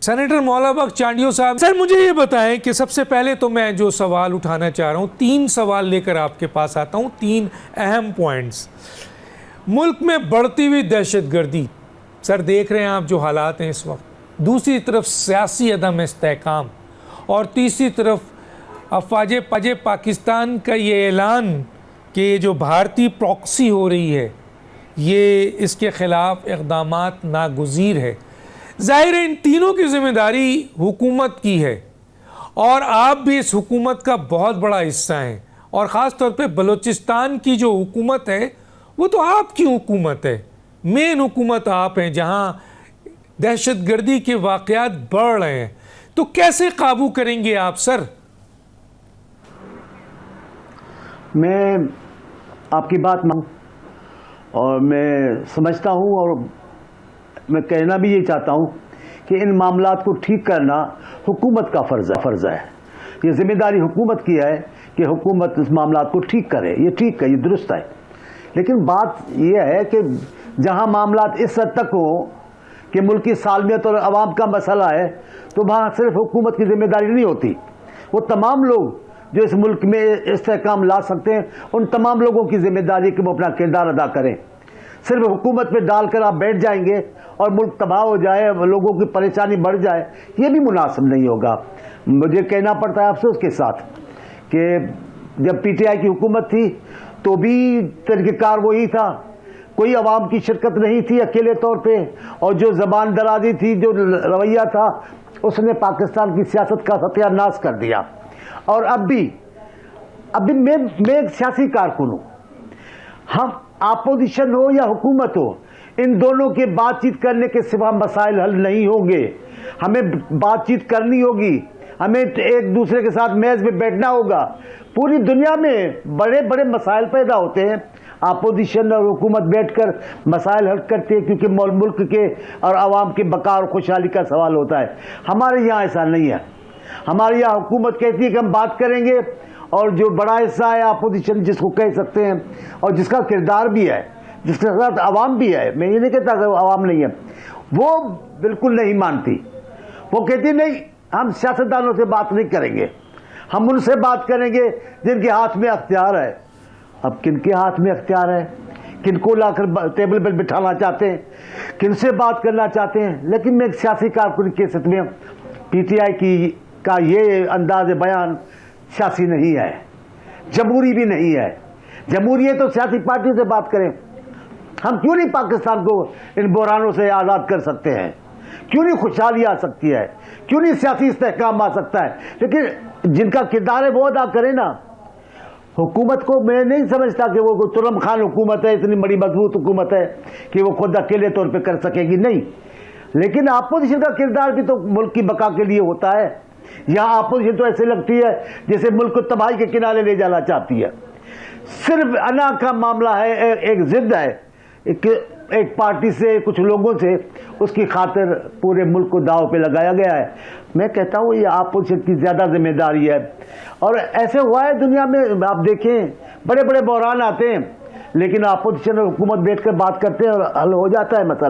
Senator مولا بخش چانڈیو صاحب، سر مجھے یہ بتائیں کہ سب سے پہلے تو میں جو سوال اٹھانا چاہ رہا ہوں، 3 سوال لے کر آپ کے پاس آتا ہوں، 3 اہم پوائنٹس۔ ملک میں بڑھتی ہوئی دہشت گردی، سر دیکھ رہے ہیں آپ جو حالات ہیں اس وقت، دوسری طرف سیاسی عدم استحکام، اور تیسری طرف افواج پاکستان کا یہ اعلان کہ یہ جو بھارتی پراکسی ہو رہی ہے یہ اس کے خلاف اقدامات ناگزیر ہے۔ ظاہر ہے ان تینوں کی ذمہ داری حکومت کی ہے، اور آپ بھی اس حکومت کا بہت بڑا حصہ ہیں، اور خاص طور پہ بلوچستان کی جو حکومت ہے وہ تو آپ کی حکومت ہے، مین حکومت آپ ہیں، جہاں دہشت گردی کے واقعات بڑھ رہے ہیں، تو کیسے قابو کریں گے آپ سر؟ میں آپ کی بات مانوں اور میں سمجھتا ہوں، اور میں کہنا بھی یہ چاہتا ہوں کہ ان معاملات کو ٹھیک کرنا حکومت کا فرض ہے۔ یہ ذمہ داری حکومت کی ہے کہ حکومت اس معاملات کو ٹھیک کرے، یہ ٹھیک ہے، یہ درست ہے۔ لیکن بات یہ ہے کہ جہاں معاملات اس حد تک ہوں کہ ملک کی سالمیت اور عوام کا مسئلہ ہے، تو وہاں صرف حکومت کی ذمہ داری نہیں ہوتی، وہ تمام لوگ جو اس ملک میں استحکام لا سکتے ہیں ان تمام لوگوں کی ذمہ داری کہ وہ اپنا کردار ادا کریں۔ صرف حکومت پہ ڈال کر آپ بیٹھ جائیں گے اور ملک تباہ ہو جائے، لوگوں کی پریشانی بڑھ جائے، یہ بھی مناسب نہیں ہوگا۔ مجھے کہنا پڑتا ہے افسوس کے ساتھ کہ جب پی ٹی آئی کی حکومت تھی تو بھی طریقہ کار وہی تھا، کوئی عوام کی شرکت نہیں تھی اکیلے طور پہ، اور جو زبان درازی تھی، جو رویہ تھا، اس نے پاکستان کی سیاست کا ستیہ ناش کر دیا۔ اور اب بھی میں ایک سیاسی کارکن ہوں، ہم اپوزیشن ہو یا حکومت ہو، ان دونوں کے بات چیت کرنے کے سوا مسائل حل نہیں ہوں گے۔ ہمیں بات چیت کرنی ہوگی، ہمیں ایک دوسرے کے ساتھ میز میں بیٹھنا ہوگا۔ پوری دنیا میں بڑے بڑے مسائل پیدا ہوتے ہیں، اپوزیشن اور حکومت بیٹھ کر مسائل حل کرتے ہیں، کیونکہ ملک کے اور عوام کے بقا اور خوشحالی کا سوال ہوتا ہے۔ ہمارے یہاں ایسا نہیں ہے۔ ہمارے یہاں حکومت کہتی ہے کہ ہم بات کریں گے، اور جو بڑا حصہ ہے اپوزیشن جس کو کہہ سکتے ہیں، اور جس کا کردار بھی ہے، جس کے ساتھ عوام بھی ہے، میں یہ نہیں کہتا کہ عوام نہیں ہے، وہ بالکل نہیں مانتی۔ وہ کہتی نہیں، ہم سیاستدانوں سے بات نہیں کریں گے، ہم ان سے بات کریں گے جن کے ہاتھ میں اختیار ہے۔ اب کن کے ہاتھ میں اختیار ہے؟ کن کو لا کر ٹیبل پر بٹھانا چاہتے ہیں؟ کن سے بات کرنا چاہتے ہیں؟ لیکن میں ایک سیاسی کارکن کی حیثیت میں پی ٹی آئی کا یہ انداز بیان سیاسی نہیں ہے، جمہوری بھی نہیں ہے۔ جمہوری ہے تو سیاسی پارٹی سے بات کریں۔ ہم کیوں نہیں پاکستان کو ان بحرانوں سے آزاد کر سکتے ہیں؟ کیوں نہیں خوشحالی آ سکتی ہے؟ کیوں نہیں سیاسی استحکام آ سکتا ہے؟ لیکن جن کا کردار ہے وہ ادا کرے نا۔ حکومت کو میں نہیں سمجھتا کہ وہ کوئی ترم خان حکومت ہے، اتنی بڑی مضبوط حکومت ہے کہ وہ خود اکیلے طور پہ کر سکے گی، نہیں۔ لیکن اپوزیشن کا کردار بھی تو ملک کی بقا کے لیے ہوتا ہے۔ یہاں اپوزیشن تو ایسے لگتی ہے جیسے ملک کو تباہی کے کنارے لے جانا چاہتی ہے۔ صرف انا کا معاملہ ہے، ایک ضد ہے ایک پارٹی سے، کچھ لوگوں سے، اس کی خاطر پورے ملک کو داؤ پہ لگایا گیا ہے۔ میں کہتا ہوں یہ اپوزیشن کی زیادہ ذمہ داری ہے، اور ایسے ہوا ہے دنیا میں، آپ دیکھیں بڑے بڑے بحران آتے ہیں لیکن اپوزیشن اور حکومت بیٹھ کر بات کرتے ہیں اور حل ہو جاتا ہے مسئلہ۔